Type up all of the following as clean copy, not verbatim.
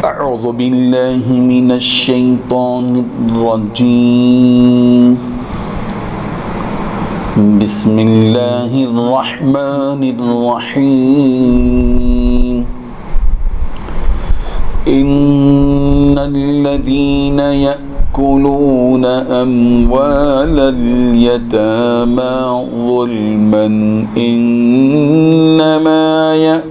أعوذ بالله من الشيطان الرجيم بسم الله الرحمن الرحيم إن الذين يأكلون أموال اليتامى ظلما إنما يأكلون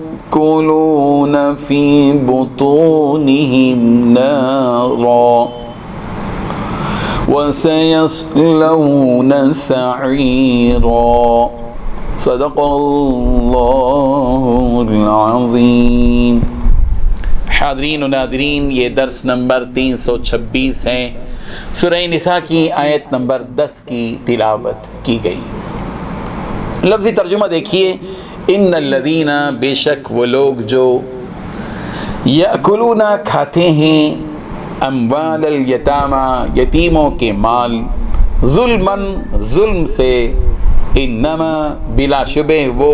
في بطونهم نارا وسيصلون سعيرا صدق الله العظيم. حاضرین و ناظرین، یہ درس نمبر 326 ہے. سورہ نساء کی آیت نمبر 10 کی تلاوت کی گئی. لفظی ترجمہ دیکھیے، ان الذین، بے شک وہ لوگ جو یأکلون کھاتے ہیں اموال الیتامى یتیموں کے مال، ظلماً ظلم سے، انما بلا شبہ وہ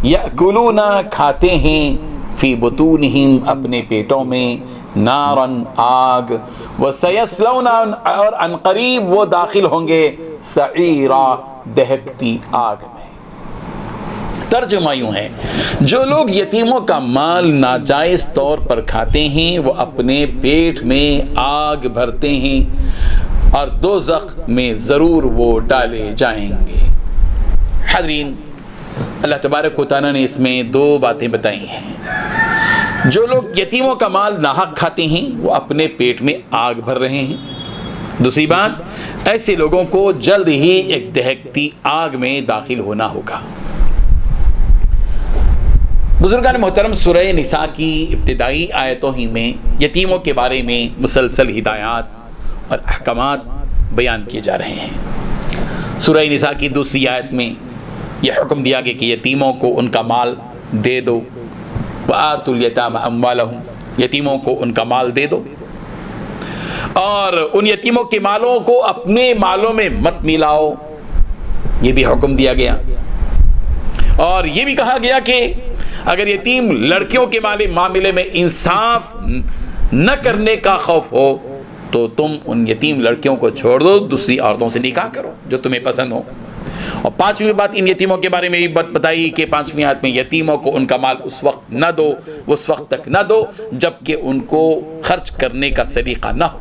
یأکلون کھاتے ہیں فی بطونہم اپنے پیٹوں میں، ناراً آگ، وسیصلون اور عنقریب وہ داخل ہوں گے، سعیرا دہکتی آگ میں. ترجمہ یوں ہے، جو لوگ یتیموں کا مال ناجائز طور پر کھاتے ہیں وہ اپنے پیٹ میں آگ بھرتے ہیں اور دوزخ میں ضرور وہ ڈالے جائیں گے. حاضرین، اللہ تبارک و تعالیٰ نے اس میں دو باتیں بتائی ہیں. جو لوگ یتیموں کا مال ناحق کھاتے ہیں وہ اپنے پیٹ میں آگ بھر رہے ہیں. دوسری بات، ایسے لوگوں کو جلد ہی ایک دہکتی آگ میں داخل ہونا ہوگا. بزرگان محترم، سورہ نساء کی ابتدائی آیتوں ہی میں یتیموں کے بارے میں مسلسل ہدایات اور احکامات بیان کیے جا رہے ہیں. سورہ نساء کی دوسری آیت میں یہ حکم دیا گیا کہ یتیموں کو ان کا مال دے دو. وآتوا الیتامى اموالهم، یتیموں کو ان کا مال دے دو، اور ان یتیموں کے مالوں کو اپنے مالوں میں مت ملاؤ، یہ بھی حکم دیا گیا. اور یہ بھی کہا گیا کہ اگر یتیم لڑکیوں کے معاملے میں انصاف نہ کرنے کا خوف ہو تو تم ان یتیم لڑکیوں کو چھوڑ دو، دوسری عورتوں سے نکاح کرو جو تمہیں پسند ہو. اور پانچویں بات ان یتیموں کے بارے میں بھی بتائی کہ پانچویں آیت میں یتیموں کو ان کا مال اس وقت نہ دو، اس وقت تک نہ دو جب کہ ان کو خرچ کرنے کا سلیقہ نہ ہو.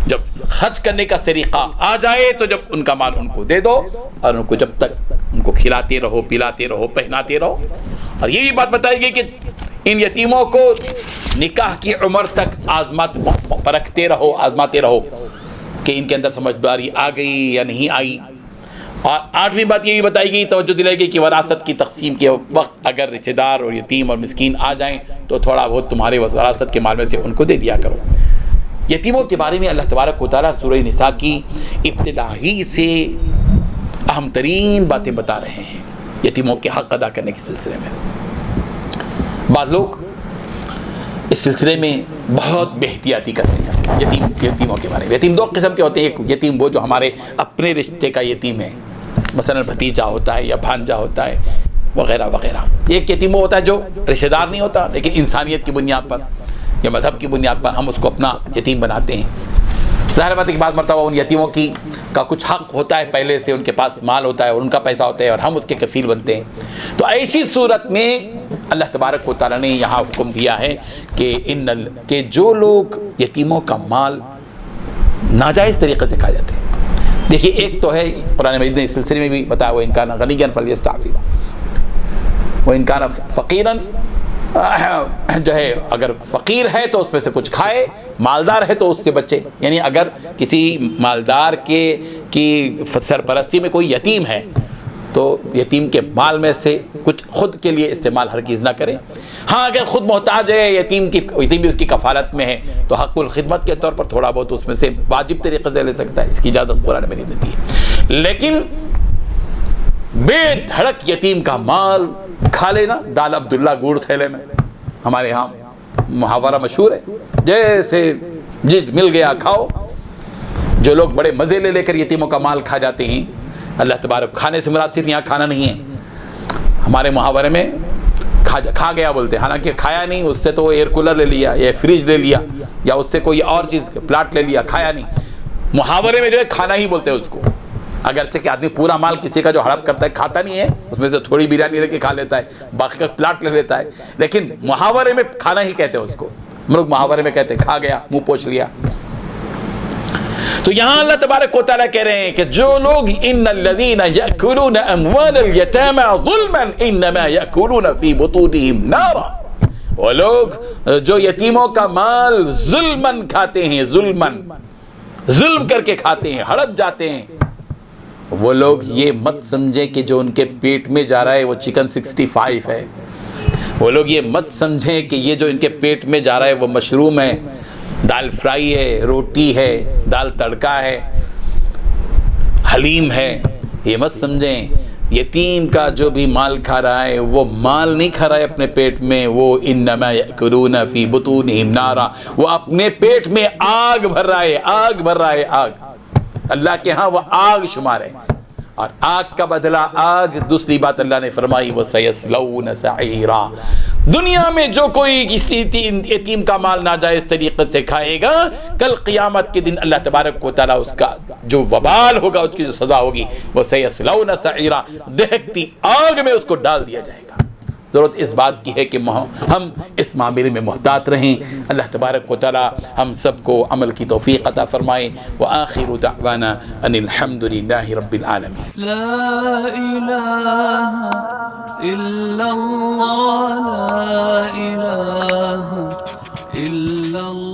جب خرچ کرنے کا سلیقہ آ جائے تو جب ان کا مال ان کو دے دو، اور ان کو جب تک ان کو کھلاتے رہو، پلاتے رہو، پہناتے رہو. اور یہ بھی بات بتائی گئی کہ ان یتیموں کو نکاح کی عمر تک پرکھتے رہو، آزماتے رہو کہ ان کے اندر سمجھداری آ گئی یا نہیں آئی. اور آٹھویں بات یہ بھی بتائی گئی، توجہ دلائی گئی کہ وراثت کی تقسیم کے وقت اگر رشتہ دار اور یتیم اور مسکین آ جائیں تو تھوڑا بہت تمہارے وراثت کے مال میں سے ان کو دے دیا کرو. یتیموں کے بارے میں اللہ تبارک و تعالیٰ سورہ نساء کی ابتدائی سے اہم ترین باتیں بتا رہے ہیں یتیموں کے حق ادا کرنے کے سلسلے میں. بعض لوگ اس سلسلے میں بہت بے احتیاطی کرتے ہیں یتیموں کے بارے میں. یتیم دو قسم کے ہوتے ہیں. ایک یتیم وہ جو ہمارے اپنے رشتے کا یتیم ہے، مثلا بھتیجا ہوتا ہے یا بھانجا ہوتا ہے وغیرہ وغیرہ. ایک یتیم وہ ہوتا ہے جو رشتہ دار نہیں ہوتا لیکن انسانیت کی بنیاد پر یا مذہب کی بنیاد پر ہم اس کو اپنا یتیم بناتے ہیں. ظاہر بات ہے کہ بعض مرتبہ ان یتیموں کا کچھ حق ہوتا ہے، پہلے سے ان کے پاس مال ہوتا ہے اور ان کا پیسہ ہوتا ہے اور ہم اس کے کفیل بنتے ہیں. تو ایسی صورت میں اللہ تبارک و تعالیٰ نے یہاں حکم دیا ہے کہ جو لوگ یتیموں کا مال ناجائز طریقے سے کھا جاتے ہیں. دیکھیے، ایک تو ہے قرآن مجید نے اس سلسلے میں بھی بتایا، وَإِنْ كَانَ غَنِيًّا فَلْيَسْتَعْفِفْ وَإِنْ كَانَ فَقِيرًا، جو ہے اگر فقیر ہے تو اس میں سے کچھ کھائے، مالدار ہے تو اس سے بچے. یعنی اگر کسی مالدار کی سرپرستی میں کوئی یتیم ہے تو یتیم کے مال میں سے کچھ خود کے لیے استعمال ہرگز نہ کرے. ہاں، اگر خود محتاج ہے، یتیم بھی اس کی کفالت میں ہے تو حق الخدمت کے طور پر تھوڑا بہت اس میں سے واجب طریقے سے لے سکتا ہے. اس کی اجازت قرآن میں نہیں دیتی ہے. لیکن بے دھڑک یتیم کا مال کھا لینا، دال عبداللہ گوڑ تھیلے میں، ہمارے یہاں محاورہ مشہور ہے، جیسے جس مل گیا کھاؤ. جو لوگ بڑے مزے لے کر یتیموں کا مال کھا جاتے ہیں، اللہ تبارک، کھانے سے مراد صرف یہاں کھانا نہیں ہے، ہمارے محاورے میں کھا گیا بولتے ہیں، حالانکہ کھایا نہیں، اس سے تو ایئر کولر لے لیا یا فریج لے لیا یا اس سے کوئی اور چیز پلاٹ لے لیا، کھایا نہیں۔ محاورے میں جو ہے کھانا ہی بولتے ہیں اس کو، اگرچہ کہ آدمی پورا مال کسی کا جو ہڑپ کرتا ہے کھاتا نہیں ہے، اس میں سے تھوڑی بریانی لے کے کھا لیتا ہے، باقی کا پلاٹ لے لیتا ہے، لیکن محاورے میں کھانا ہی کہتے ہیں اس کو، ہم لوگ محاورے میں کہتے ہیں کھا گیا، منہ پوچھ لیا۔ تو یہاں اللہ تبارک و تعالیٰ کہہ رہے ہیں کہ جو لوگ ان الذین یأکلون اموال الیتامی ظلما انما یأکلون فی بطونہم نارا، وہ لوگ جو یتیموں کا مال ظلمن کھاتے ہیں، ظلم کر کے کھاتے ہیں، ہڑپ جاتے ہیں، وہ لوگ یہ مت سمجھیں کہ جو ان کے پیٹ میں جا رہا ہے وہ چکن 65 ہے، وہ لوگ یہ مت سمجھیں کہ یہ جو ان کے پیٹ میں جا رہا ہے وہ مشروم ہے، دال فرائی ہے، روٹی ہے، دال تڑکا ہے، حلیم ہے، یہ مت سمجھیں۔ یتیم کا جو بھی مال کھا رہا ہے وہ مال نہیں کھا رہا ہے اپنے پیٹ میں، وہ انما یأکلون فی بطونہم نارا، وہ اپنے پیٹ میں آگ بھر رہا ہے، آگ بھر رہا ہے، آگ اللہ کے ہاں وہ آگ شمار ہے، اور آگ کا بدلہ آگ۔ دوسری بات اللہ نے فرمائی وَسَيَصْلَوْنَ سَعِيرًا، دنیا میں جو کوئی کسی یتیم کا مال ناجائز طریقے سے کھائے گا، کل قیامت کے دن اللہ تبارک و تعالیٰ اس کا جو وبال ہوگا، اس کی جو سزا ہوگی، وَسَيَصْلَوْنَ سَعِيرًا، دہکتی آگ میں اس کو ڈال دیا جائے گا۔ ضرورت اس بات کی ہے کہ ہم اس معاملے میں محتاط رہیں۔ اللہ تبارک و تعالی ہم سب کو عمل کی توفیق عطا فرمائے۔ وآخر دعوانا ان الحمد للہ رب العالمین۔ لا الہ الا اللہ، لا الہ الا اللہ۔